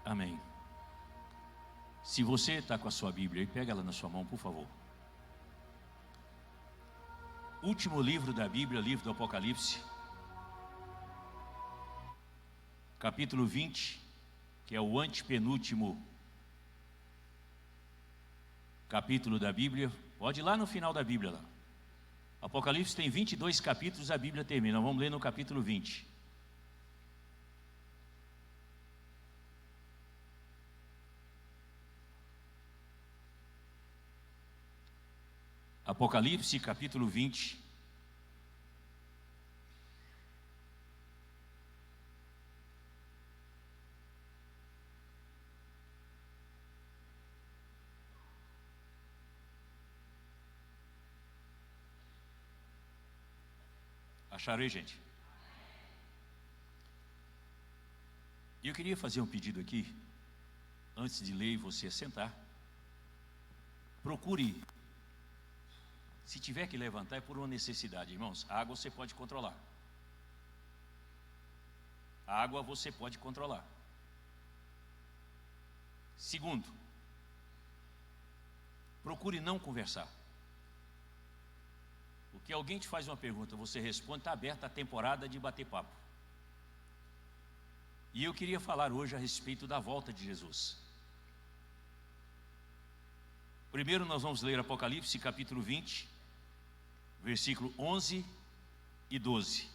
Amém. Se você está com a sua Bíblia aí, pega ela na sua mão, por favor. Último livro da Bíblia, livro do Apocalipse, capítulo 20, que é o antepenúltimo capítulo da Bíblia. Pode ir lá no final da Bíblia lá. Apocalipse tem 22 capítulos, a Bíblia termina. Vamos ler no capítulo 20. Apocalipse, capítulo 20. Acharam aí, gente? E eu queria fazer um pedido aqui, antes de ler e você sentar. Procure, se tiver que levantar, é por uma necessidade, irmãos. A água você pode controlar. A água você pode controlar. Segundo, procure não conversar. Porque alguém te faz uma pergunta, você responde, está aberta a temporada de bater papo. E eu queria falar hoje a respeito da volta de Jesus. Primeiro nós vamos ler Apocalipse, capítulo 20, versículo 11 e 12.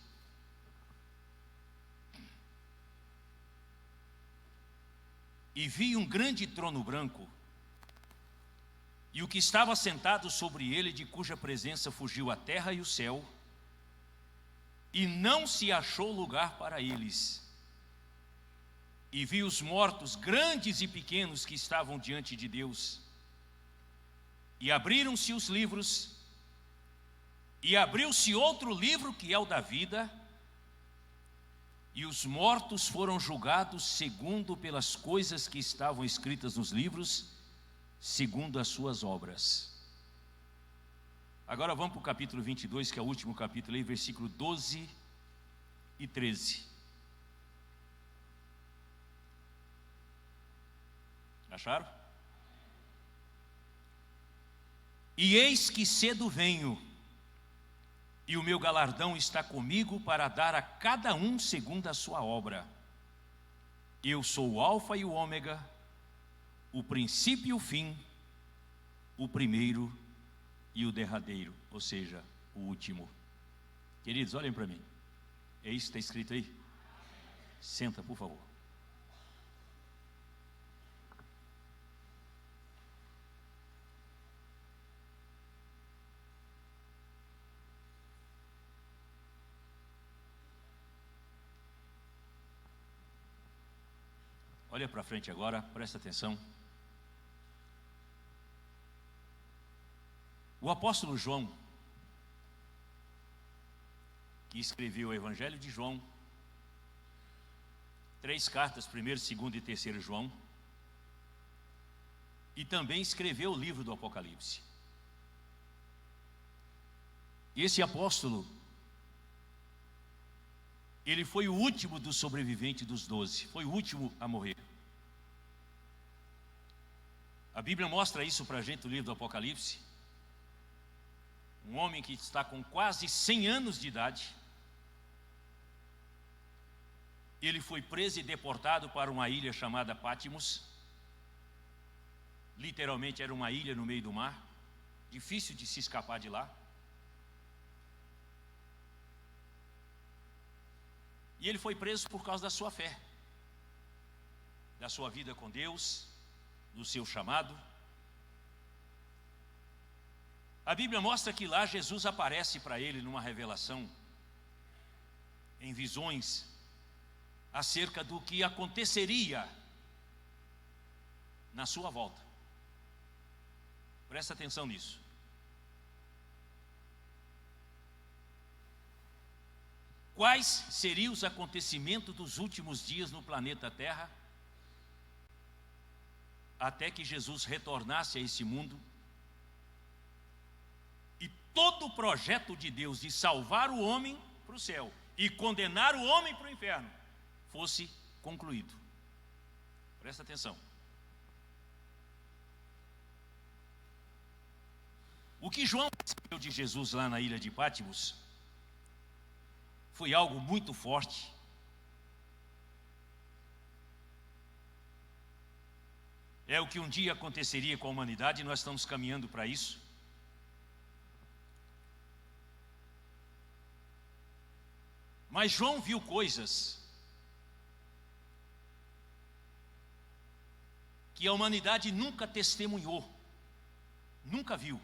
E vi um grande trono branco, e o que estava sentado sobre ele, de cuja presença fugiu a terra e o céu, e não se achou lugar para eles. E vi os mortos, grandes e pequenos, que estavam diante de Deus, e abriram-se os livros, e abriu-se outro livro, que é o da vida, e os mortos foram julgados segundo pelas coisas que estavam escritas nos livros, segundo as suas obras. Agora vamos para o capítulo 22, que é o último capítulo aí, versículo 12 e 13. Acharam? E eis que cedo venho, e o meu galardão está comigo para dar a cada um segundo a sua obra. Eu sou o Alfa e o Ômega, o princípio e o fim, o primeiro e o derradeiro, ou seja, o último. Queridos, olhem para mim. É isso que está escrito aí? Senta, por favor. Olha para frente agora, presta atenção. O apóstolo João, que escreveu o Evangelho de João, 3 cartas, 1º, 2º e 3º João, e também escreveu o livro do Apocalipse. Esse apóstolo, ele foi o último dos sobreviventes dos 12, foi o último a morrer. A Bíblia mostra isso para a gente no livro do Apocalipse. Um homem que está com quase 100 anos de idade, ele foi preso e deportado para uma ilha chamada Pátimos. Literalmente era uma ilha no meio do mar, difícil de se escapar de lá. E ele foi preso por causa da sua fé, da sua vida com Deus, do seu chamado. A Bíblia mostra que lá Jesus aparece para ele numa revelação, em visões, acerca do que aconteceria na sua volta. Presta atenção nisso. Quais seriam os acontecimentos dos últimos dias no planeta Terra, até que Jesus retornasse a esse mundo, e todo o projeto de Deus de salvar o homem para o céu e condenar o homem para o inferno fosse concluído. Presta atenção. O que João recebeu de Jesus lá na ilha de Pátimos foi algo muito forte. É o que um dia aconteceria com a humanidade, e nós estamos caminhando para isso. Mas João viu coisas que a humanidade nunca testemunhou, nunca viu.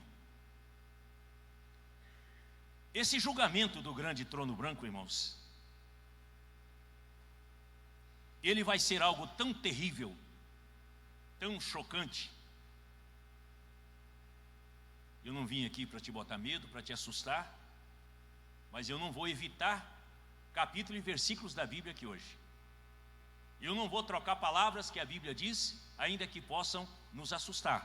Esse julgamento do grande trono branco, irmãos, ele vai ser algo tão terrível, tão chocante. Eu não vim aqui para te botar medo, para te assustar, mas eu não vou evitar capítulos e versículos da Bíblia aqui hoje. Eu não vou trocar palavras que a Bíblia diz, ainda que possam nos assustar.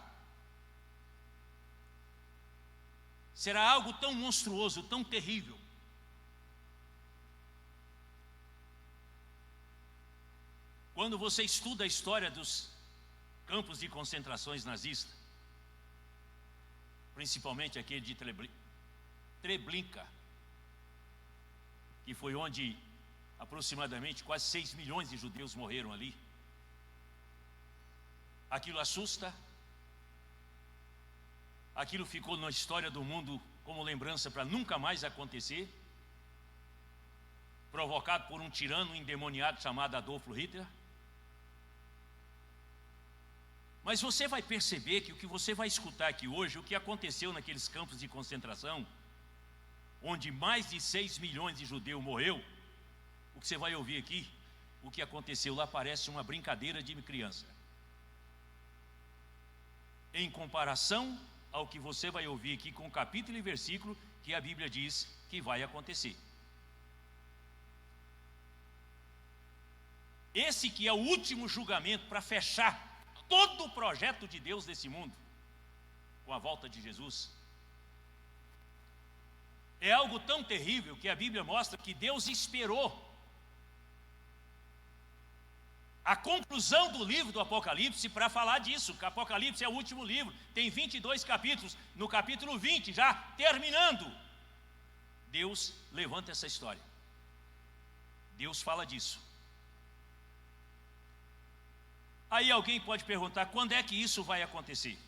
Será algo tão monstruoso, tão terrível. Quando você estuda a história dos campos de concentrações nazistas, principalmente aquele de Treblinka, que foi onde aproximadamente quase 6 milhões de judeus morreram ali. Aquilo assusta. Aquilo ficou na história do mundo como lembrança para nunca mais acontecer. Provocado por um tirano endemoniado chamado Adolf Hitler. Mas você vai perceber que o que você vai escutar aqui hoje, o que aconteceu naqueles campos de concentração, onde mais de 6 milhões de judeus morreu, o que você vai ouvir aqui, o que aconteceu lá parece uma brincadeira de criança. Em comparação ao que você vai ouvir aqui com capítulo e versículo que a Bíblia diz que vai acontecer. Esse que é o último julgamento para fechar todo o projeto de Deus nesse mundo, com a volta de Jesus, é algo tão terrível que a Bíblia mostra que Deus esperou a conclusão do livro do Apocalipse para falar disso. Que Apocalipse é o último livro, tem 22 capítulos. No capítulo 20, já terminando, Deus levanta essa história. Deus fala disso. Aí alguém pode perguntar, quando é que isso vai acontecer?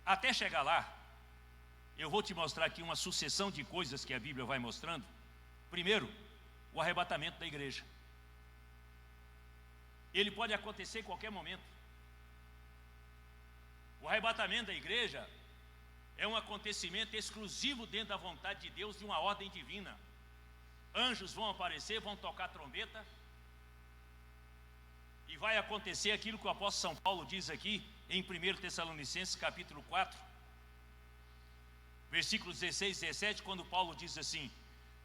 Até chegar lá, eu vou te mostrar aqui uma sucessão de coisas que a Bíblia vai mostrando. Primeiro, o arrebatamento da igreja. Ele pode acontecer em qualquer momento. O arrebatamento da igreja é um acontecimento exclusivo dentro da vontade de Deus, de uma ordem divina. Anjos vão aparecer, vão tocar trombeta, e vai acontecer aquilo que o apóstolo São Paulo diz aqui em 1 Tessalonicenses capítulo 4, versículos 16 e 17, quando Paulo diz assim: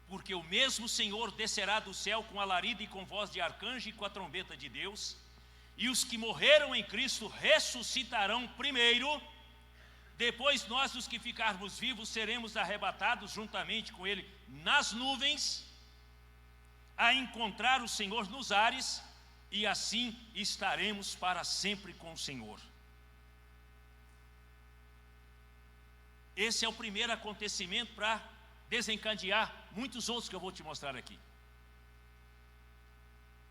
porque o mesmo Senhor descerá do céu com alarido e com voz de arcanjo e com a trombeta de Deus, e os que morreram em Cristo ressuscitarão primeiro, depois nós, os que ficarmos vivos, seremos arrebatados juntamente com Ele nas nuvens, a encontrar o Senhor nos ares, e assim estaremos para sempre com o Senhor. Esse é o primeiro acontecimento para desencadear muitos outros que eu vou te mostrar aqui.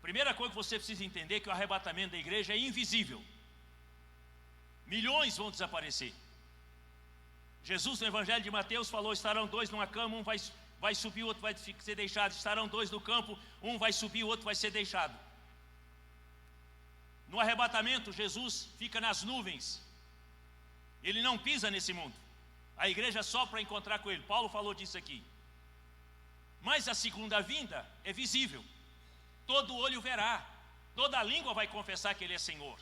Primeira coisa que você precisa entender é que o arrebatamento da igreja é invisível. Milhões vão desaparecer. Jesus no Evangelho de Mateus falou: estarão 2 numa cama, um vai subir, o outro vai ser deixado. Estarão 2 no campo, um vai subir, o outro vai ser deixado. No arrebatamento, Jesus fica nas nuvens. Ele não pisa nesse mundo. A igreja só para encontrar com Ele. Paulo falou disso aqui. Mas a segunda vinda é visível. Todo olho verá. Toda língua vai confessar que Ele é Senhor.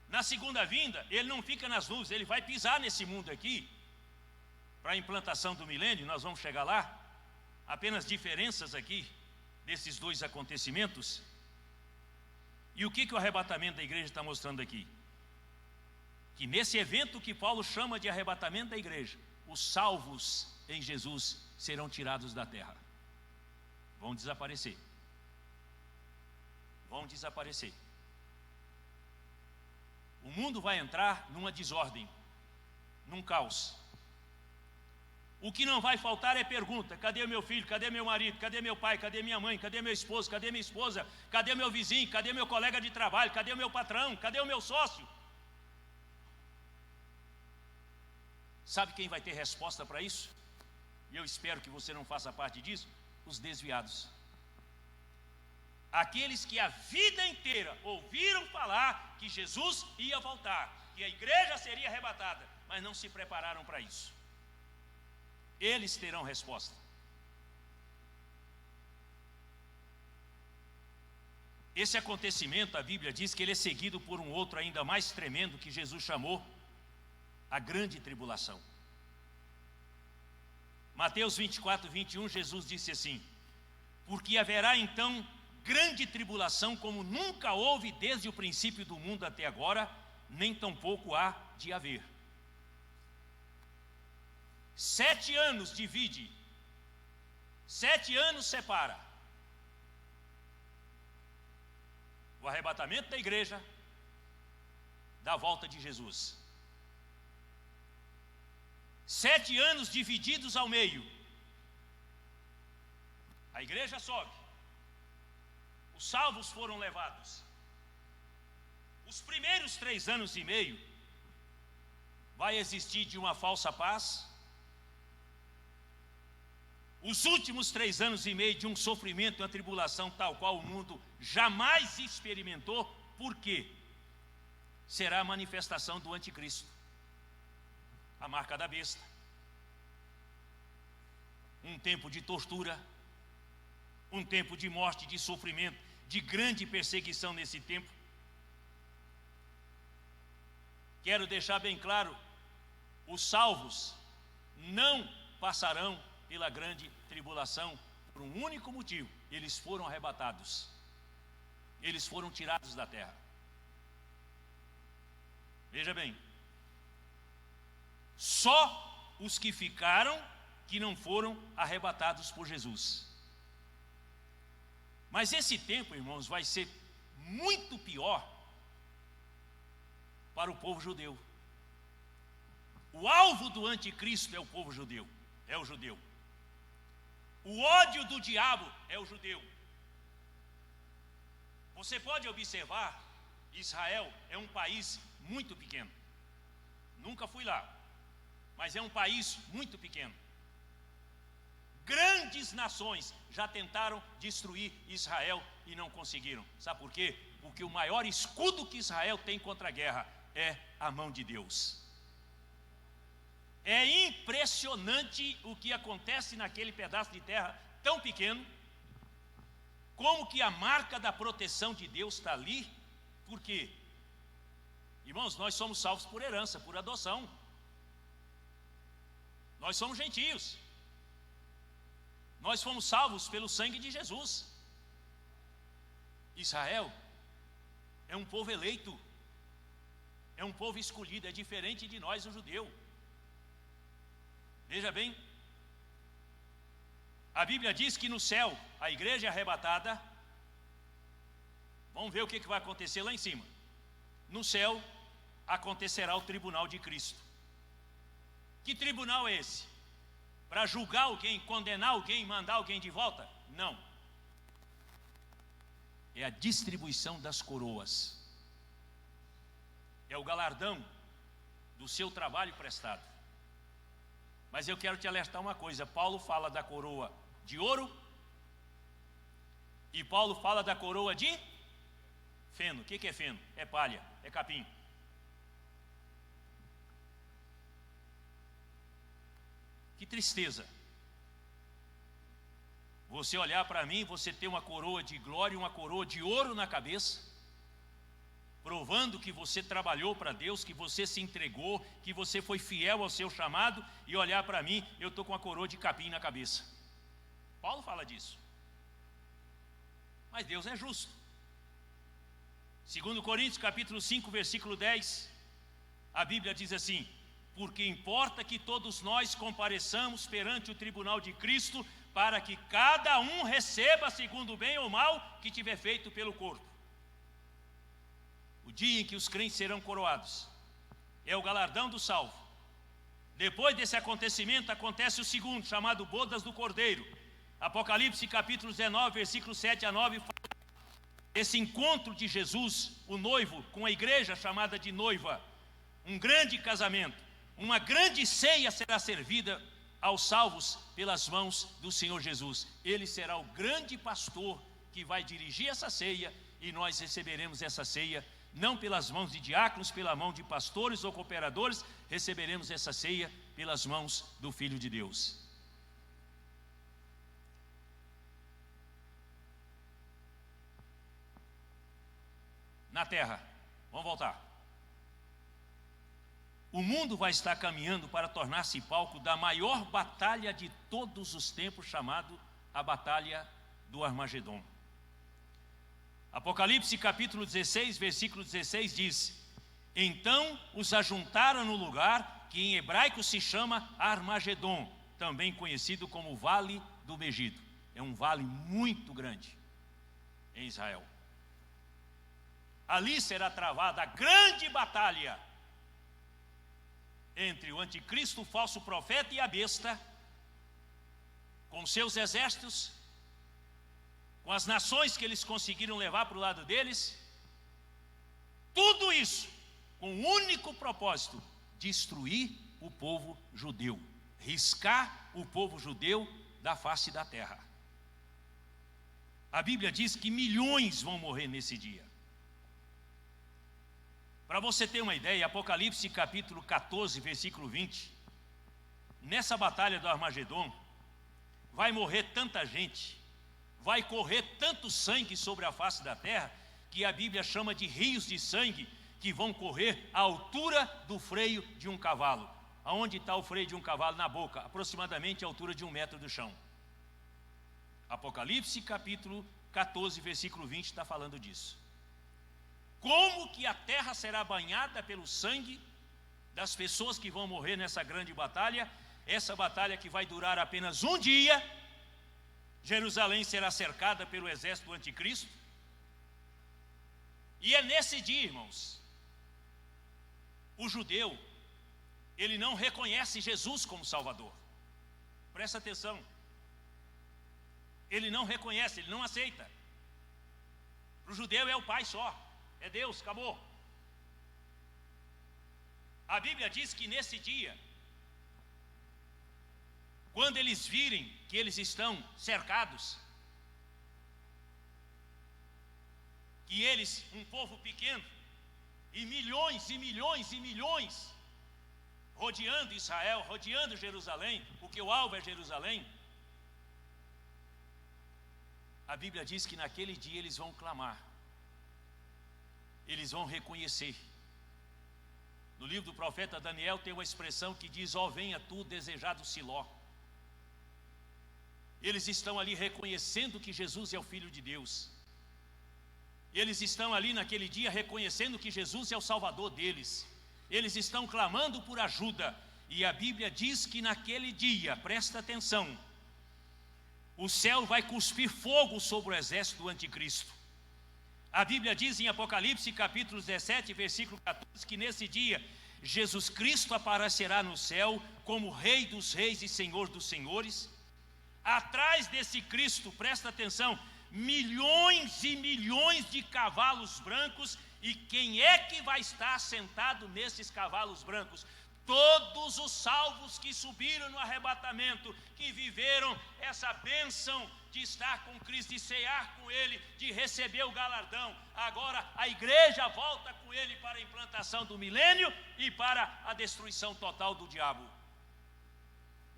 Na segunda vinda, Ele não fica nas nuvens. Ele vai pisar nesse mundo aqui. Para a implantação do milênio, nós vamos chegar lá. Apenas diferenças aqui desses dois acontecimentos. E o que o arrebatamento da igreja está mostrando aqui? Que nesse evento que Paulo chama de arrebatamento da igreja, os salvos em Jesus serão tirados da terra, vão desaparecer. vão desaparecer. O mundo vai entrar numa desordem, num caos. O que não vai faltar é pergunta: cadê meu filho, cadê meu marido, cadê meu pai, cadê minha mãe, cadê meu esposo, cadê minha esposa, cadê meu vizinho, cadê meu colega de trabalho, cadê o meu patrão, cadê o meu sócio? Sabe quem vai ter resposta para isso? E eu espero que você não faça parte disso: os desviados. Aqueles que a vida inteira ouviram falar que Jesus ia voltar, que a igreja seria arrebatada, mas não se prepararam para isso. Eles terão resposta. Esse acontecimento, a Bíblia diz que ele é seguido por um outro ainda mais tremendo, que Jesus chamou a grande tribulação. Mateus 24, 21, Jesus disse assim: porque haverá então grande tribulação, como nunca houve desde o princípio do mundo até agora, nem tampouco há de haver. 7 anos divide, 7 anos separa o arrebatamento da igreja da volta de Jesus. 7 anos divididos ao meio. A igreja sobe, os salvos foram levados. Os primeiros 3 anos e meio vai existir de uma falsa paz. Os últimos 3 anos e meio de um sofrimento e uma tribulação tal qual o mundo jamais experimentou. Por quê? Será a manifestação do anticristo, a marca da besta. Um tempo de tortura, um tempo de morte, de sofrimento, de grande perseguição nesse tempo. Quero deixar bem claro: os salvos não passarão pela grande tribulação por um único motivo: eles foram arrebatados, eles foram tirados da terra. Veja bem, só os que ficaram que não foram arrebatados por Jesus. Mas esse tempo, irmãos, vai ser muito pior para o povo judeu. O alvo do anticristo é o povo judeu, é o judeu. O ódio do diabo é o judeu. Você pode observar, Israel é um país muito pequeno. Nunca fui lá, mas é um país muito pequeno. Grandes nações já tentaram destruir Israel e não conseguiram. Sabe por quê? Porque o maior escudo que Israel tem contra a guerra é a mão de Deus. É impressionante o que acontece naquele pedaço de terra tão pequeno, como que a marca da proteção de Deus está ali. Por quê? Irmãos, nós somos salvos por herança, por adoção. Nós somos gentios. Nós fomos salvos pelo sangue de Jesus. Israel é um povo eleito, é um povo escolhido, é diferente de nós, o judeu. Veja bem, a Bíblia diz que no céu a igreja é arrebatada. Vamos ver o que vai acontecer lá em cima. No céu acontecerá o tribunal de Cristo. Que tribunal é esse? Para julgar alguém, condenar alguém, mandar alguém de volta? Não. É a distribuição das coroas. É o galardão do seu trabalho prestado. Mas eu quero te alertar uma coisa: Paulo fala da coroa de ouro e Paulo fala da coroa de feno. O que é feno? É palha, é capim. Que tristeza você olhar para mim, você ter uma coroa de glória, uma coroa de ouro na cabeça, provando que você trabalhou para Deus, que você se entregou, que você foi fiel ao seu chamado, e olhar para mim, eu estou com a coroa de capim na cabeça. Paulo fala disso. Mas Deus é justo. 2 Coríntios capítulo 5, versículo 10, a Bíblia diz assim: porque importa que todos nós compareçamos perante o tribunal de Cristo, para que cada um receba segundo o bem ou mal que tiver feito pelo corpo. o dia em que os crentes serão coroados. É o galardão do salvo. Depois desse acontecimento, acontece o segundo, chamado Bodas do Cordeiro. Apocalipse capítulo 19, versículos 7 a 9, fala esse encontro de Jesus, o noivo, com a igreja chamada de noiva. Um grande casamento, uma grande ceia será servida aos salvos pelas mãos do Senhor Jesus. Ele será o grande pastor que vai dirigir essa ceia, e nós receberemos essa ceia não pelas mãos de diáconos, pela mão de pastores ou cooperadores, receberemos essa ceia pelas mãos do Filho de Deus. Na terra, vamos voltar. O mundo vai estar caminhando para tornar-se palco da maior batalha de todos os tempos, chamado a Batalha do Armagedon. Apocalipse capítulo 16, versículo 16 diz: então os ajuntaram no lugar que em hebraico se chama Armagedon, também conhecido como Vale do Megido. É um vale muito grande em Israel. Ali será travada a grande batalha entre o anticristo, o falso profeta e a besta, com seus exércitos, com as nações que eles conseguiram levar para o lado deles. Tudo isso com o único propósito: destruir o povo judeu, riscar o povo judeu da face da terra. A Bíblia diz que milhões vão morrer nesse dia. Para você ter uma ideia, Apocalipse capítulo 14, versículo 20, nessa batalha do Armagedon, vai morrer tanta gente, vai correr tanto sangue sobre a face da terra, que a Bíblia chama de rios de sangue, que vão correr à altura do freio de um cavalo. Aonde está o freio de um cavalo? Na boca, aproximadamente a altura de 1 metro do chão. Apocalipse capítulo 14, versículo 20 está falando disso. Como que a terra será banhada pelo sangue das pessoas que vão morrer nessa grande batalha? Essa batalha que vai durar apenas um dia. Jerusalém será cercada pelo exército do anticristo. E é nesse dia, irmãos, o judeu, ele não reconhece Jesus como Salvador. Presta atenção. Ele não reconhece, ele não aceita. Para o judeu é o Pai só. É Deus, acabou. A Bíblia diz que nesse dia, quando eles virem que eles estão cercados, que eles, um povo pequeno, e milhões e milhões e milhões, rodeando Israel, rodeando Jerusalém, porque o alvo é Jerusalém, a Bíblia diz que naquele dia eles vão clamar. Eles vão reconhecer. No livro do profeta Daniel tem uma expressão que diz: ó, venha tu, desejado Siló. Eles estão ali reconhecendo que Jesus é o Filho de Deus. Eles estão ali naquele dia reconhecendo que Jesus é o Salvador deles. Eles estão clamando por ajuda. E a Bíblia diz que naquele dia, presta atenção, o céu vai cuspir fogo sobre o exército do anticristo. A Bíblia diz em Apocalipse capítulo 17, versículo 14, que nesse dia Jesus Cristo aparecerá no céu como Rei dos reis e Senhor dos senhores. Atrás desse Cristo, presta atenção, milhões e milhões de cavalos brancos. E quem é que vai estar sentado nesses cavalos brancos? Todos os salvos que subiram no arrebatamento, que viveram essa bênção de estar com Cristo, de cear com Ele, de receber o galardão. Agora a igreja volta com Ele para a implantação do milênio e para a destruição total do diabo.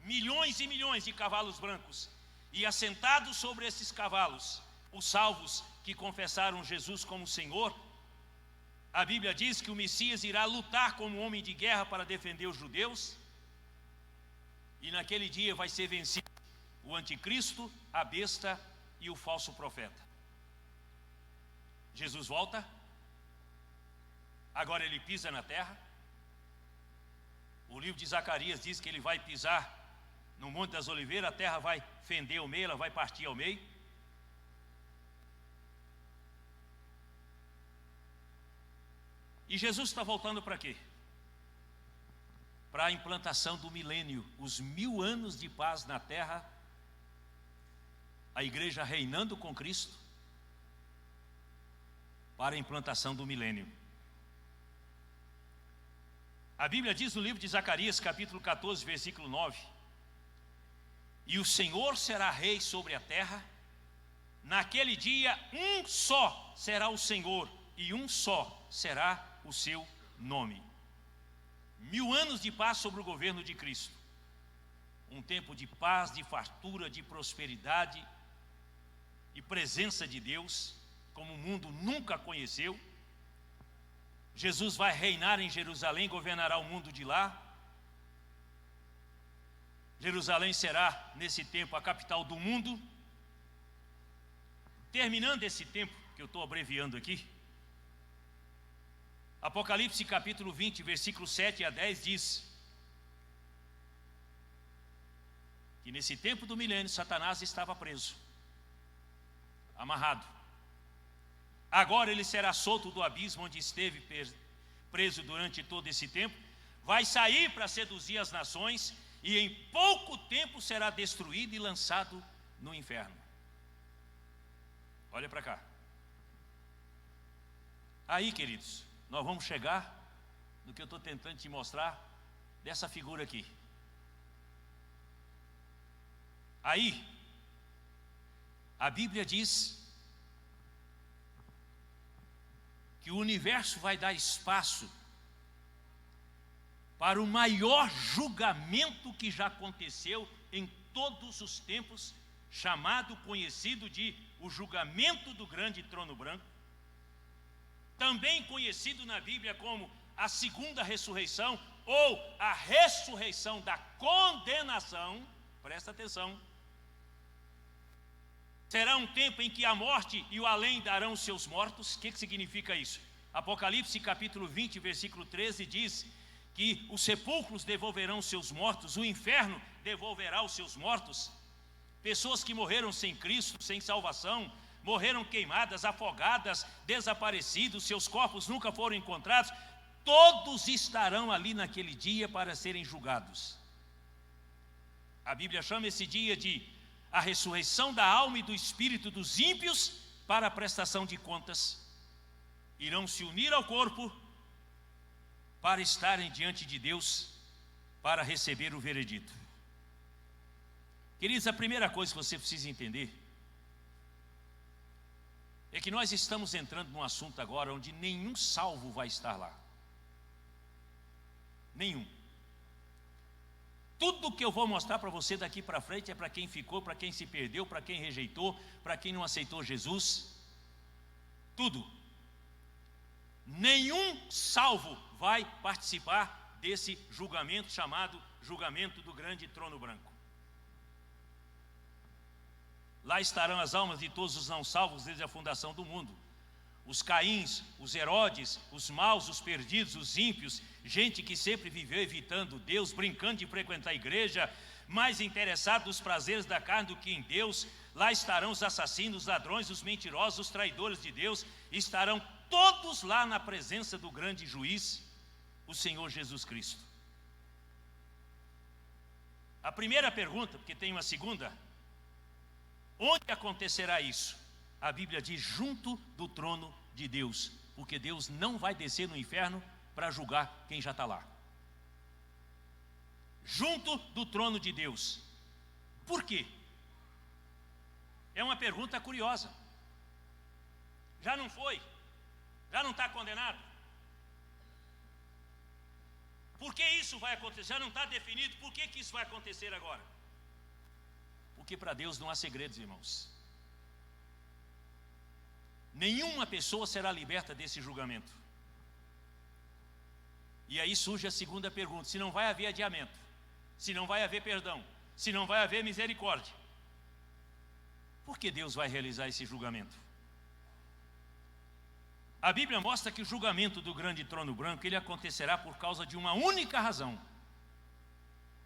Milhões e milhões de cavalos brancos. E assentados sobre esses cavalos, os salvos que confessaram Jesus como Senhor. A Bíblia diz que o Messias irá lutar como homem de guerra para defender os judeus. E naquele dia vai ser vencido o anticristo, a besta e o falso profeta. Jesus volta. Agora ele pisa na terra. O livro de Zacarias diz que ele vai pisar no Monte das Oliveiras. A terra vai fender ao meio, ela vai partir ao meio. E Jesus está voltando para quê? Para a implantação do milênio, os 1000 anos de paz na terra, a igreja reinando com Cristo, para a implantação do milênio. A Bíblia diz no livro de Zacarias, capítulo 14, versículo 9: e o Senhor será rei sobre a terra, naquele dia um só será o Senhor, e um só será o seu nome. 1000 anos de paz sobre o governo de Cristo. Um tempo de paz, de fartura, de prosperidade e presença de Deus, como o mundo nunca conheceu. Jesus vai reinar em Jerusalém, governará o mundo de lá. Jerusalém será, nesse tempo, a capital do mundo. Terminando esse tempo, que eu estou abreviando aqui, Apocalipse capítulo 20, versículos 7 a 10 diz que nesse tempo do milênio Satanás estava preso, amarrado. Agora ele será solto do abismo onde esteve preso durante todo esse tempo, vai sair para seduzir as nações e em pouco tempo será destruído e lançado no inferno. Olha para cá. Aí, queridos, nós vamos chegar no que eu estou tentando te mostrar dessa figura aqui. Aí, a Bíblia diz que o universo vai dar espaço para o maior julgamento que já aconteceu em todos os tempos, conhecido de o julgamento do grande trono branco, também conhecido na Bíblia como a segunda ressurreição, ou a ressurreição da condenação. Presta atenção. Será um tempo em que a morte e o além darão seus mortos. O que significa isso? Apocalipse capítulo 20, versículo 13 diz que os sepulcros devolverão seus mortos, o inferno devolverá os seus mortos. Pessoas que morreram sem Cristo, sem salvação, morreram queimadas, afogadas, desaparecidos, seus corpos nunca foram encontrados, todos estarão ali naquele dia para serem julgados. A Bíblia chama esse dia de a ressurreição da alma e do espírito dos ímpios para a prestação de contas. Irão se unir ao corpo para estarem diante de Deus, para receber o veredito. Queridos, a primeira coisa que você precisa entender é que nós estamos entrando num assunto agora onde nenhum salvo vai estar lá. Nenhum. Tudo que eu vou mostrar para você daqui para frente é para quem ficou, para quem se perdeu, para quem rejeitou, para quem não aceitou Jesus. Tudo. Nenhum salvo vai participar desse julgamento chamado julgamento do grande trono branco. Lá estarão as almas de todos os não salvos desde a fundação do mundo. Os Caíns, os Herodes, os maus, os perdidos, os ímpios, gente que sempre viveu evitando Deus, brincando de frequentar a igreja, mais interessado nos prazeres da carne do que em Deus. Lá estarão os assassinos, os ladrões, os mentirosos, os traidores de Deus. Estarão todos lá na presença do grande juiz, o Senhor Jesus Cristo. A primeira pergunta, porque tem uma segunda: onde acontecerá isso? A Bíblia diz junto do trono de Deus, porque Deus não vai descer no inferno para julgar quem já está lá. Junto do trono de Deus. Por quê? É uma pergunta curiosa. Já não foi? Já não está condenado? Por que isso vai acontecer? Já não está definido. Por que isso vai acontecer agora? Porque para Deus não há segredos, irmãos. Nenhuma pessoa será liberta desse julgamento. E aí surge a segunda pergunta: se não vai haver adiamento, se não vai haver perdão, se não vai haver misericórdia, por que Deus vai realizar esse julgamento? A Bíblia mostra que o julgamento do grande trono branco, ele acontecerá por causa de uma única razão: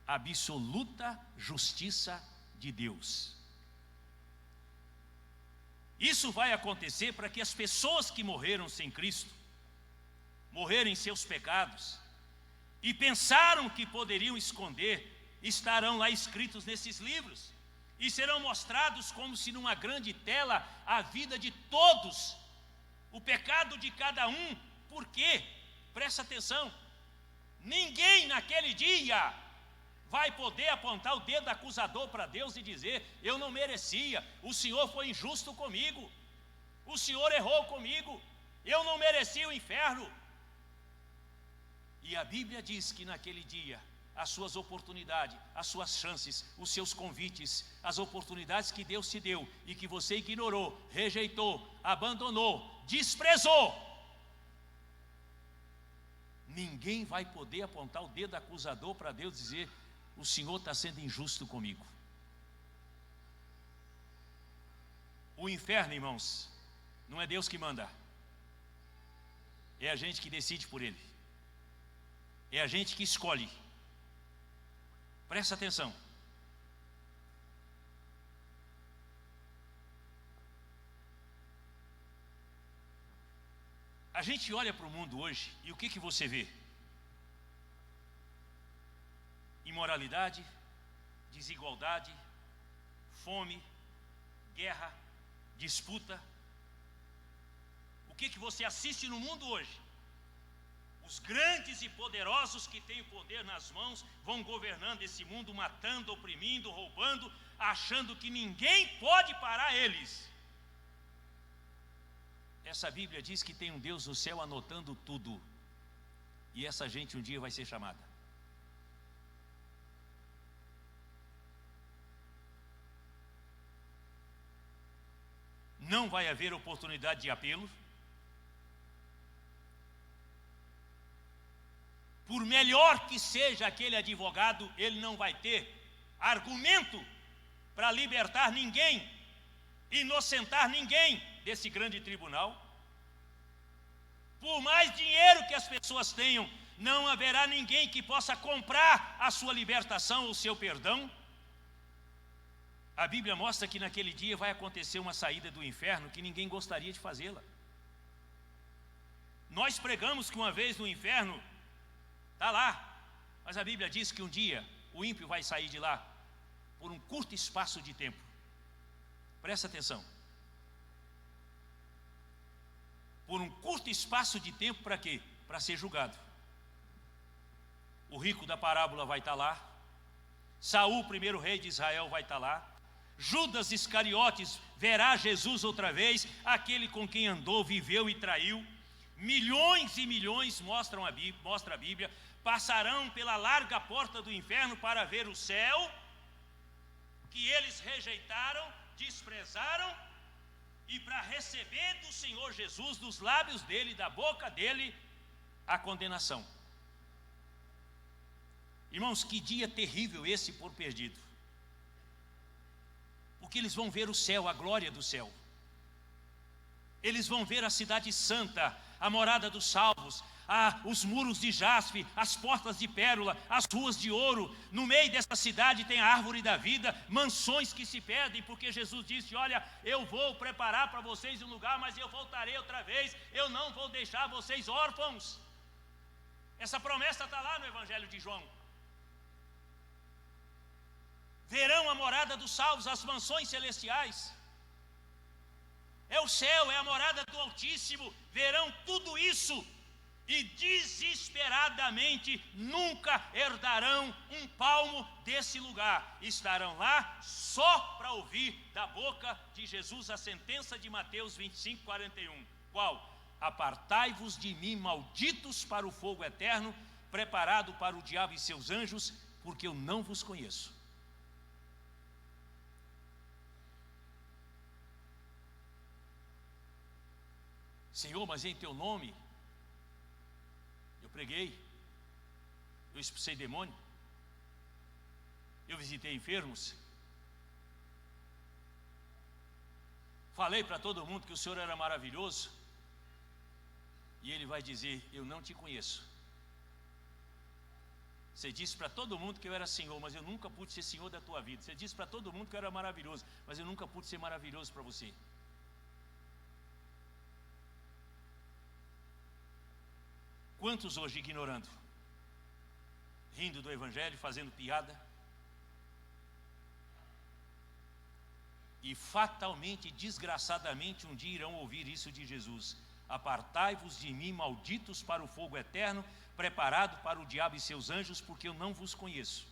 absoluta justiça de Deus. Isso vai acontecer para que as pessoas que morreram sem Cristo morreram em seus pecados e pensaram que poderiam esconder, estarão lá escritos nesses livros e serão mostrados como se numa grande tela a vida de todos, o pecado de cada um. Por quê? Presta atenção, ninguém naquele dia vai poder apontar o dedo acusador para Deus e dizer: eu não merecia, o Senhor foi injusto comigo, o Senhor errou comigo, eu não merecia o inferno. E a Bíblia diz que naquele dia, as suas oportunidades, as suas chances, os seus convites, as oportunidades que Deus te deu e que você ignorou, rejeitou, abandonou, desprezou, ninguém vai poder apontar o dedo acusador para Deus e dizer: o Senhor está sendo injusto comigo. O inferno, irmãos, não é Deus que manda, é a gente que decide por ele, é a gente que escolhe. Presta atenção. A gente olha para o mundo hoje e o que você vê? Imoralidade, desigualdade, fome, guerra, disputa. O que você assiste no mundo hoje? Os grandes e poderosos que têm o poder nas mãos vão governando esse mundo, matando, oprimindo, roubando, achando que ninguém pode parar eles. Essa Bíblia diz que tem um Deus no céu anotando tudo, e essa gente um dia vai ser chamada. Não vai haver oportunidade de apelo. Por melhor que seja aquele advogado, ele não vai ter argumento para libertar ninguém, inocentar ninguém desse grande tribunal. Por mais dinheiro que as pessoas tenham, não haverá ninguém que possa comprar a sua libertação, o seu perdão. A Bíblia mostra que naquele dia vai acontecer uma saída do inferno que ninguém gostaria de fazê-la. Nós pregamos que uma vez no inferno está lá, mas a Bíblia diz que um dia o ímpio vai sair de lá por um curto espaço de tempo. Presta atenção. Por um curto espaço de tempo para quê? Para ser julgado. O rico da parábola vai estar lá, Saul, primeiro rei de Israel, vai estar lá, Judas Iscariotes verá Jesus outra vez, aquele com quem andou, viveu e traiu. Milhões e milhões, mostra a Bíblia, passarão pela larga porta do inferno para ver o céu, que eles rejeitaram, desprezaram, e para receber do Senhor Jesus, dos lábios dele, da boca dele, a condenação. Irmãos, que dia terrível esse por perdido. Porque eles vão ver o céu, a glória do céu. Eles vão ver a cidade santa, a morada dos salvos, os muros de jaspe, as portas de pérola, as ruas de ouro. No meio dessa cidade tem a árvore da vida, mansões que se perdem, porque Jesus disse: olha, eu vou preparar para vocês um lugar, mas eu voltarei outra vez, eu não vou deixar vocês órfãos. Essa promessa está lá no Evangelho de João. Verão a morada dos salvos, as mansões celestiais. É o céu, é a morada do Altíssimo. Verão tudo isso e desesperadamente nunca herdarão um palmo desse lugar. Estarão lá só para ouvir da boca de Jesus a sentença de Mateus 25:41. Qual? Apartai-vos de mim, malditos, para o fogo eterno, preparado para o diabo e seus anjos, porque eu não vos conheço. Senhor, mas em teu nome eu preguei, eu expulsei demônio, eu visitei enfermos, falei para todo mundo que o Senhor era maravilhoso, e Ele vai dizer: eu não te conheço. Você disse para todo mundo que eu era Senhor, mas eu nunca pude ser Senhor da tua vida. Você disse para todo mundo que eu era maravilhoso, mas eu nunca pude ser maravilhoso para você. Quantos hoje ignorando, rindo do Evangelho, fazendo piada, e fatalmente, desgraçadamente, um dia irão ouvir isso de Jesus: apartai-vos de mim, malditos, para o fogo eterno, preparado para o diabo e seus anjos, porque eu não vos conheço.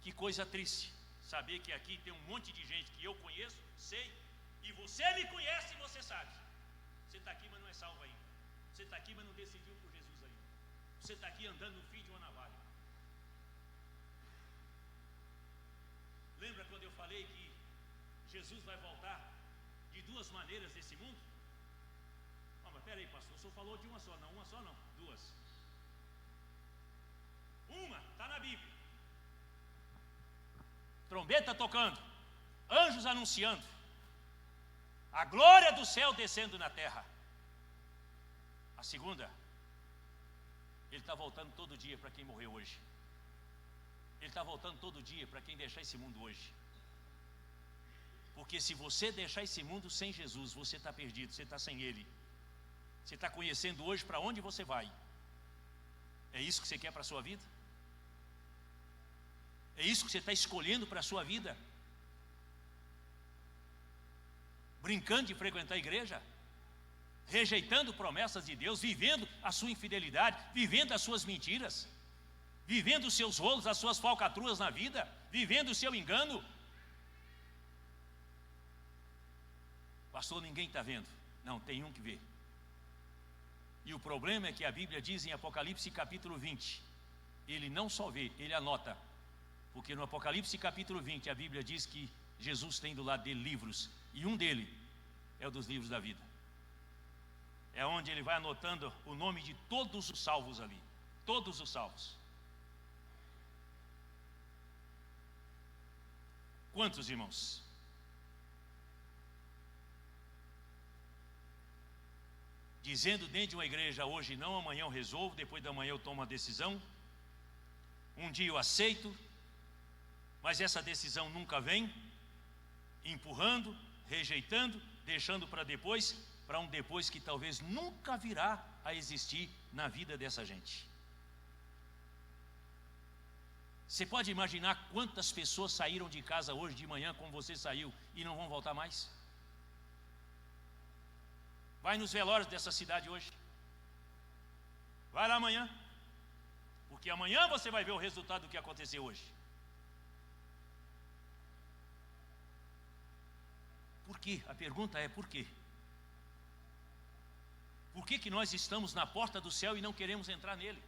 Que coisa triste saber que aqui tem um monte de gente que eu conheço, sei, e você me conhece e você sabe. Você está aqui, mas não é salvo ainda. Você está aqui, mas não decidiu por Jesus ainda. Você está aqui andando no fio de uma navalha. Lembra quando eu falei que Jesus vai voltar de duas maneiras desse mundo? Oh, mas peraí, pastor, o senhor falou de uma só não, duas. Uma, está na Bíblia. Trombeta tocando, anjos anunciando, a glória do céu descendo na terra. A segunda, ele está voltando todo dia para quem morreu hoje. Ele está voltando todo dia para quem deixar esse mundo hoje. Porque se você deixar esse mundo sem Jesus, você está perdido, você está sem Ele. Você está conhecendo hoje para onde você vai. É isso que você quer para a sua vida? É isso que você está escolhendo para a sua vida? Brincando de frequentar a igreja? Rejeitando promessas de Deus, vivendo a sua infidelidade, vivendo as suas mentiras, vivendo os seus rolos, as suas falcatruas na vida, vivendo o seu engano. Pastor, ninguém está vendo. Não, tem um que vê. E o problema é que a Bíblia diz em Apocalipse capítulo 20, ele não só vê, ele anota. Porque no Apocalipse capítulo 20 a Bíblia diz que Jesus tem do lado dele livros, e um dele é o dos livros da vida. É onde ele vai anotando o nome de todos os salvos ali. Todos os salvos. Quantos, irmãos? Dizendo dentro de uma igreja: hoje não, amanhã eu resolvo, depois da manhã eu tomo uma decisão, um dia eu aceito, mas essa decisão nunca vem, empurrando, rejeitando, deixando para depois, para um depois que talvez nunca virá a existir na vida dessa gente. Você pode imaginar quantas pessoas saíram de casa hoje de manhã como você saiu e não vão voltar mais? Vai nos velórios dessa cidade hoje. Vai lá amanhã. Porque amanhã você vai ver o resultado do que aconteceu hoje. Por quê? A pergunta é por quê? Por que que nós estamos na porta do céu e não queremos entrar nele?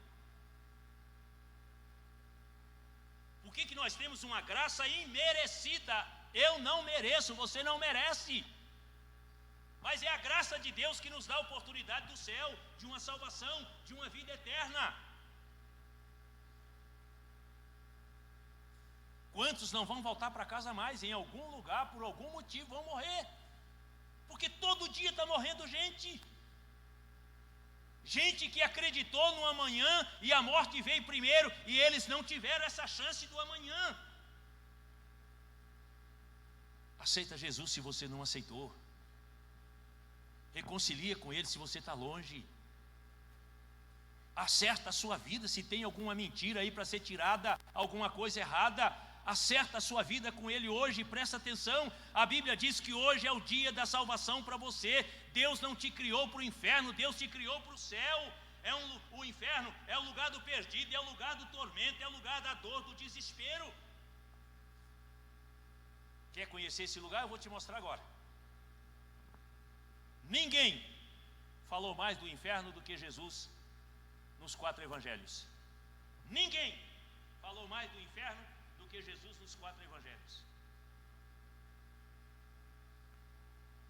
Por que que nós temos uma graça imerecida? Eu não mereço, você não merece. Mas é a graça de Deus que nos dá a oportunidade do céu, de uma salvação, de uma vida eterna. Quantos não vão voltar para casa mais? Em algum lugar, por algum motivo, vão morrer. Porque todo dia está morrendo gente. Gente que acreditou no amanhã e a morte veio primeiro e eles não tiveram essa chance do amanhã. Aceita Jesus se você não aceitou. Reconcilia com Ele se você está longe. Acerta a sua vida se tem alguma mentira aí para ser tirada, alguma coisa errada. Acerta a sua vida com Ele hoje, presta atenção. A Bíblia diz que hoje é o dia da salvação para você. Deus não te criou para o inferno, Deus te criou para o céu. O inferno é o lugar do perdido, é o lugar do tormento, é o lugar da dor, do desespero. Quer conhecer esse lugar? Eu vou te mostrar agora. Ninguém falou mais do inferno do que Jesus nos 4 evangelhos. Ninguém falou mais do inferno do que Jesus nos 4 evangelhos.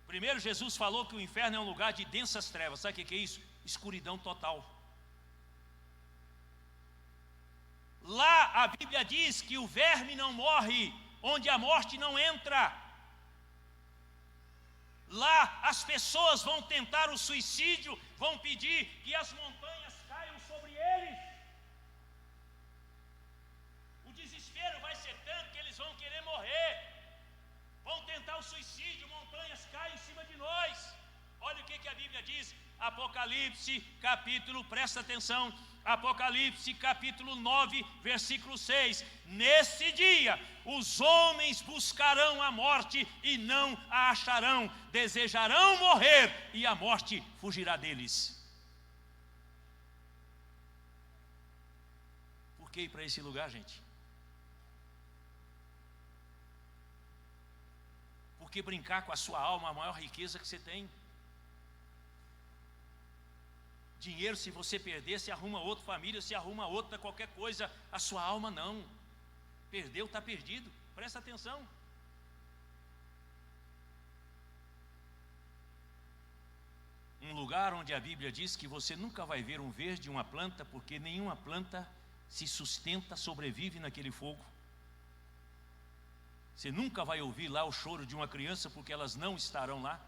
Primeiro, Jesus falou que o inferno é um lugar de densas trevas. Sabe o que é isso? Escuridão total. Lá a Bíblia diz que o verme não morre, onde a morte não entra. Lá as pessoas vão tentar o suicídio, vão pedir que as montanhas caiam sobre eles. O desespero vai ser tanto que eles vão querer morrer. Vão tentar o suicídio, montanhas caem em cima de nós. Olha o que a Bíblia diz: Apocalipse capítulo, presta atenção, Apocalipse capítulo 9, versículo 6. Nesse dia os homens buscarão a morte e não a acharão, desejarão morrer e a morte fugirá deles. Por que ir para esse lugar, gente? Por que brincar com a sua alma, a maior riqueza que você tem? Dinheiro, se você perder, se arruma outra, família, se arruma outra, qualquer coisa. A sua alma não. Perdeu, está perdido. Presta atenção. Um lugar onde a Bíblia diz que você nunca vai ver um verde, uma planta, porque nenhuma planta se sustenta, sobrevive naquele fogo. Você nunca vai ouvir lá o choro de uma criança, porque elas não estarão lá.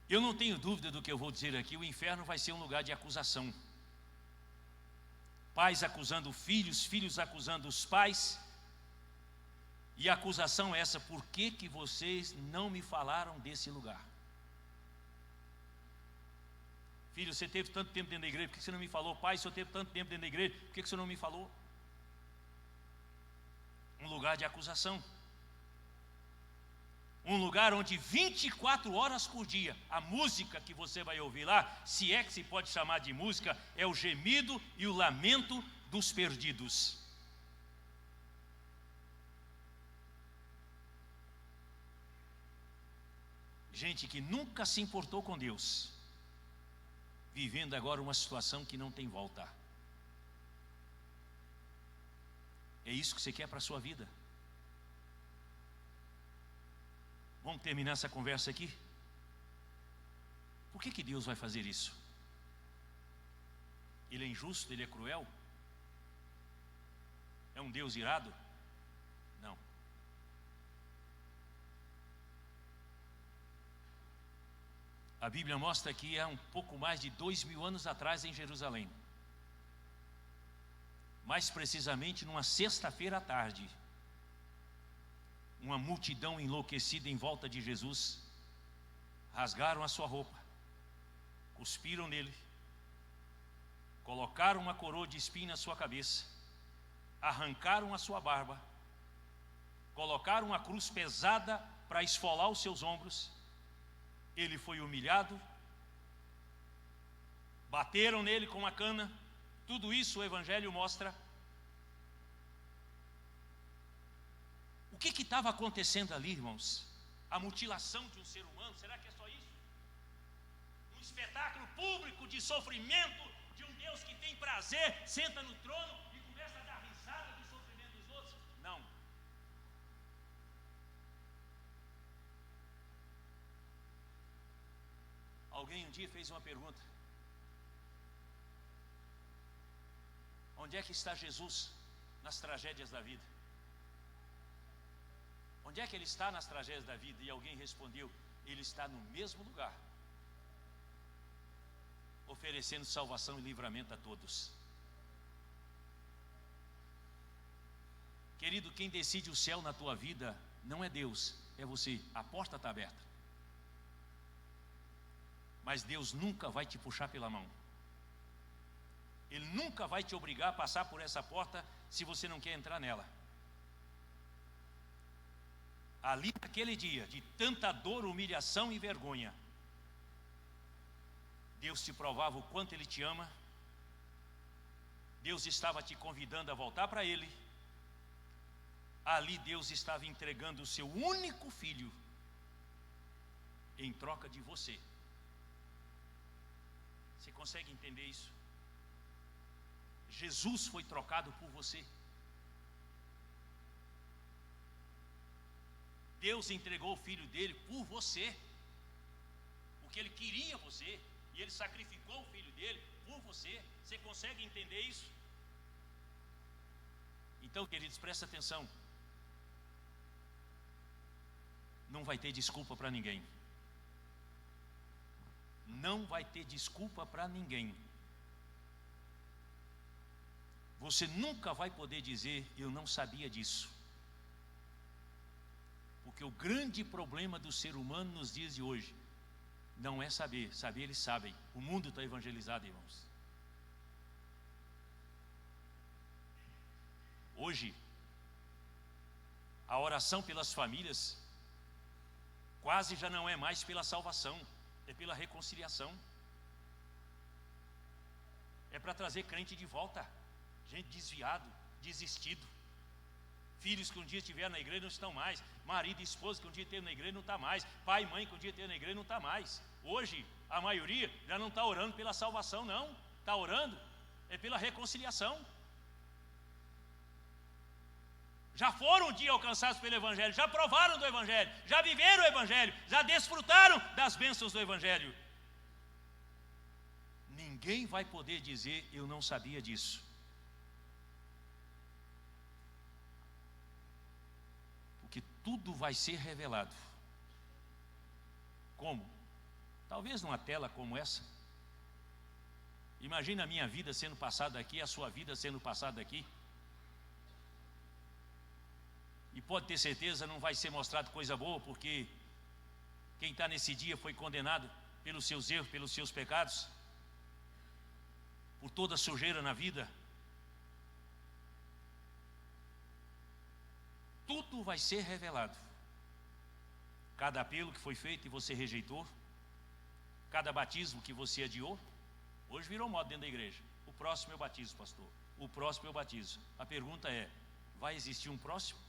Eu não tenho dúvida do que eu vou dizer aqui, o inferno vai ser um lugar de acusação. Pais acusando filhos, filhos acusando os pais. E a acusação é essa: por que vocês não me falaram desse lugar? Filho, você teve tanto tempo dentro da igreja, por que você não me falou? Pai, você teve tanto tempo dentro da igreja, por que você não me falou? Um lugar de acusação. Um lugar onde 24 horas por dia, a música que você vai ouvir lá, se é que se pode chamar de música, é o gemido e o lamento dos perdidos. Gente que nunca se importou com Deus, vivendo agora uma situação que não tem volta. É isso que você quer para a sua vida? Vamos terminar essa conversa aqui? Por que Deus vai fazer isso? Ele é injusto? Ele é cruel? É um Deus irado? Não. A Bíblia mostra que há um pouco mais de 2000 anos atrás em Jerusalém, mais precisamente numa sexta-feira à tarde, uma multidão enlouquecida em volta de Jesus, rasgaram a sua roupa, cuspiram nele, colocaram uma coroa de espinho na sua cabeça, arrancaram a sua barba, colocaram uma cruz pesada para esfolar os seus ombros. Ele foi humilhado, bateram nele com uma cana. Tudo isso o Evangelho mostra. O que estava acontecendo ali, irmãos? A mutilação de um ser humano, será que é só isso? Um espetáculo público de sofrimento de um Deus que tem prazer, senta no trono e começa a dar risada do sofrimento dos outros? Não. Alguém um dia fez uma pergunta: onde é que está Jesus nas tragédias da vida? Onde é que ele está nas tragédias da vida? E alguém respondeu: ele está no mesmo lugar, oferecendo salvação e livramento a todos. Querido, quem decide o céu na tua vida não é Deus, é você. A porta está aberta, mas Deus nunca vai te puxar pela mão. Ele nunca vai te obrigar a passar por essa porta se você não quer entrar nela. Ali naquele dia de tanta dor, humilhação e vergonha, Deus te provava o quanto Ele te ama. Deus estava te convidando a voltar para Ele. Ali Deus estava entregando o seu único filho em troca de você. Você consegue entender isso? Jesus foi trocado por você. Deus entregou o filho dele por você, porque ele queria você, e ele sacrificou o filho dele por você. Você consegue entender isso? Então, queridos, presta atenção. Não vai ter desculpa para ninguém. Não vai ter desculpa para ninguém. Você nunca vai poder dizer: eu não sabia disso. Porque o grande problema do ser humano nos dias de hoje não é saber, eles sabem. O mundo está evangelizado, irmãos. Hoje, a oração pelas famílias quase já não é mais pela salvação, é pela reconciliação. É para trazer crente de volta, gente desviado, desistido. Filhos que um dia estiveram na igreja não estão mais. Marido e esposa que um dia esteve na igreja não está mais. Pai e mãe que um dia esteve na igreja não está mais. Hoje, a maioria já não está orando pela salvação, não. Está orando é pela reconciliação. Já foram um dia alcançados pelo Evangelho, já provaram do Evangelho, já viveram o Evangelho, já desfrutaram das bênçãos do Evangelho. Ninguém vai poder dizer, eu não sabia disso. Porque tudo vai ser revelado. Como? Talvez numa tela como essa. Imagina a minha vida sendo passada aqui, a sua vida sendo passada aqui. E pode ter certeza, não vai ser mostrado coisa boa, porque quem está nesse dia foi condenado pelos seus erros, pelos seus pecados, por toda a sujeira na vida. Tudo vai ser revelado. Cada apelo que foi feito e você rejeitou, cada batismo que você adiou, hoje virou moda dentro da igreja. O próximo eu batizo, pastor. O próximo eu batizo. A pergunta é, vai existir um próximo?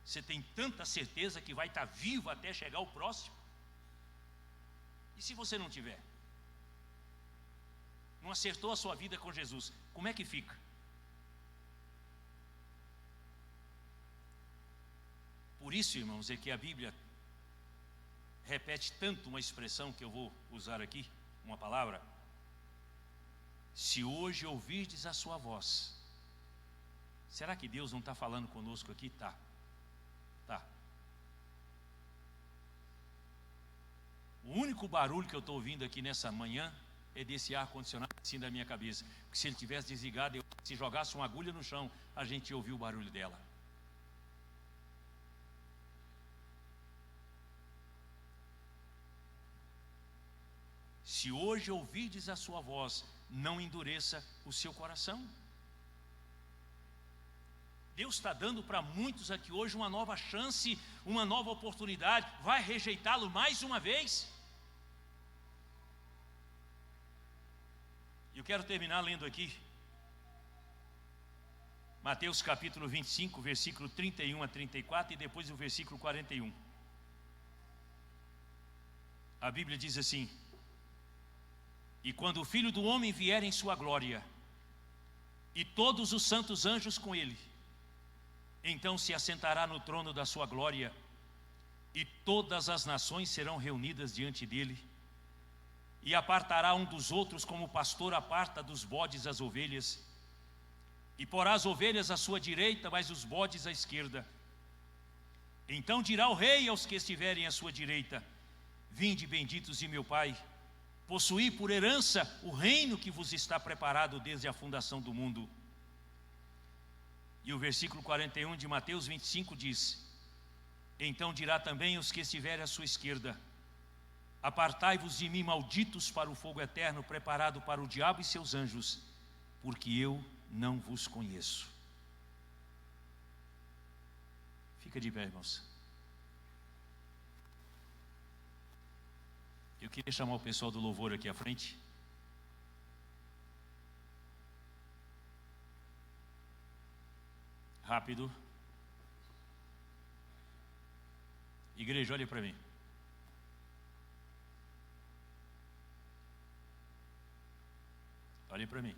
Você tem tanta certeza que vai estar vivo até chegar o próximo? E se você não tiver? Não acertou a sua vida com Jesus, como é que fica? Por isso, irmãos, é que a Bíblia repete tanto uma expressão que eu vou usar aqui, uma palavra. Se hoje ouvirdes a sua voz. Será que Deus não está falando conosco aqui? Tá. O único barulho que eu estou ouvindo aqui nessa manhã é desse ar-condicionado assim da minha cabeça. Porque se ele tivesse desligado, se jogasse uma agulha no chão, a gente ia ouvir o barulho dela. Se hoje ouvirdes a sua voz, não endureça o seu coração. Deus está dando para muitos aqui hoje uma nova chance, uma nova oportunidade. Vai rejeitá-lo mais uma vez? Eu quero terminar lendo aqui Mateus capítulo 25, versículo 31 a 34 e depois o versículo 41. A Bíblia diz assim: e quando o Filho do Homem vier em sua glória, e todos os santos anjos com ele, então se assentará no trono da sua glória, e todas as nações serão reunidas diante dele, e apartará um dos outros como o pastor aparta dos bodes as ovelhas, e porá as ovelhas à sua direita, mas os bodes à esquerda. Então dirá o rei aos que estiverem à sua direita: vinde, benditos de meu Pai, possuí por herança o reino que vos está preparado desde a fundação do mundo. E o versículo 41 de Mateus 25 diz: então dirá também os que estiverem à sua esquerda: apartai-vos de mim, malditos, para o fogo eterno preparado para o diabo e seus anjos, porque eu não vos conheço. Fica de pé, irmãos. Eu queria chamar o pessoal do louvor aqui à frente. Rápido. Igreja, olha para mim. Olhe para mim.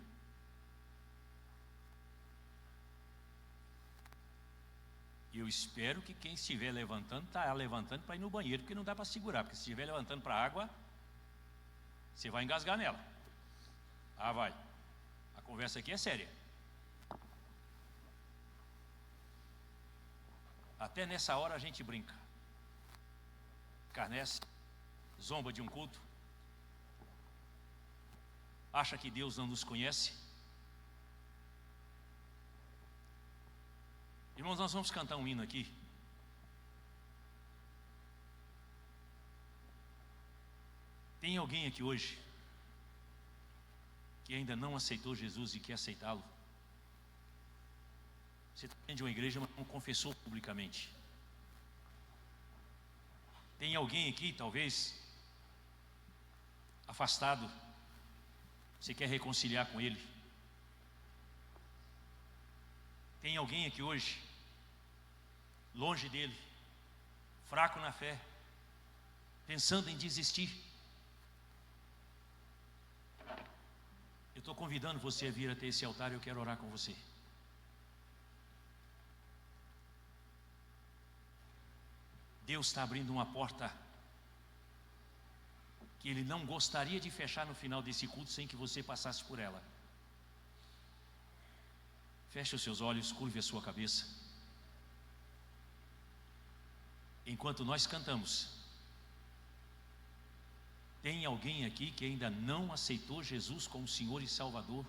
Eu espero que quem estiver levantando, está levantando para ir no banheiro, porque não dá para segurar, porque se estiver levantando para a água, você vai engasgar nela. Ah, vai. A conversa aqui é séria. Até nessa hora a gente brinca, escarnece, zomba de um culto, acha que Deus não nos conhece. Irmãos, nós vamos cantar um hino aqui, Tem alguém aqui hoje que ainda não aceitou Jesus e quer aceitá-lo? Você está dentro de uma igreja, mas não confessou publicamente. Tem alguém aqui, talvez, afastado, você quer reconciliar com ele? Tem alguém aqui hoje, longe dele, fraco na fé, pensando em desistir? Eu estou convidando você a vir até esse altar e eu quero orar com você. Deus está abrindo uma porta que Ele não gostaria de fechar no final desse culto sem que você passasse por ela. Feche os seus olhos, curve a sua cabeça. Enquanto nós cantamos, tem alguém aqui que ainda não aceitou Jesus como Senhor e Salvador?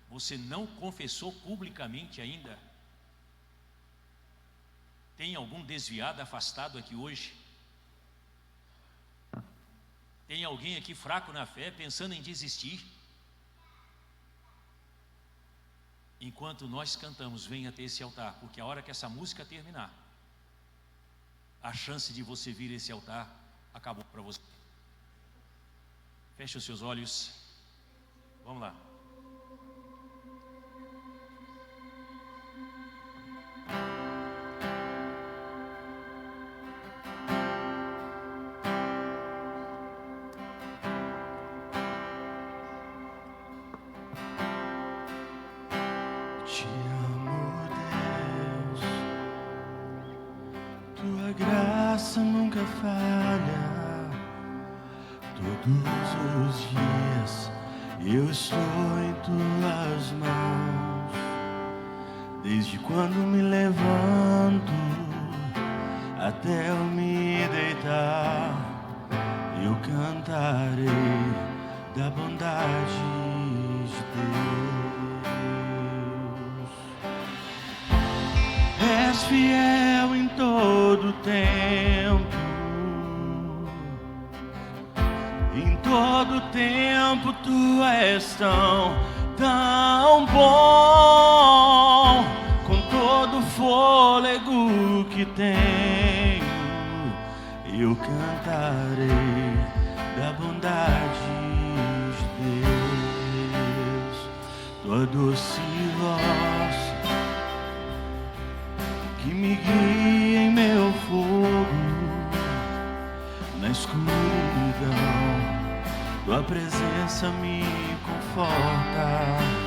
Você não confessou publicamente ainda? Tem algum desviado, afastado aqui hoje? Tem alguém aqui fraco na fé, pensando em desistir? Enquanto nós cantamos, venha até esse altar, porque a hora que essa música terminar, a chance de você vir a esse altar acabou para você. Feche os seus olhos. Vamos lá. Te amo, Deus, tua graça nunca falha. Todos os dias eu estou em tuas mãos. Desde quando me levanto até eu me deitar, eu cantarei da bondade de Deus. És fiel em todo tempo, em todo tempo tu és tão bom. Com todo o fôlego que tenho, eu cantarei da bondade de Deus. Tua doce voz que me guia em meu fogo, na escuridão, tua presença me conforta.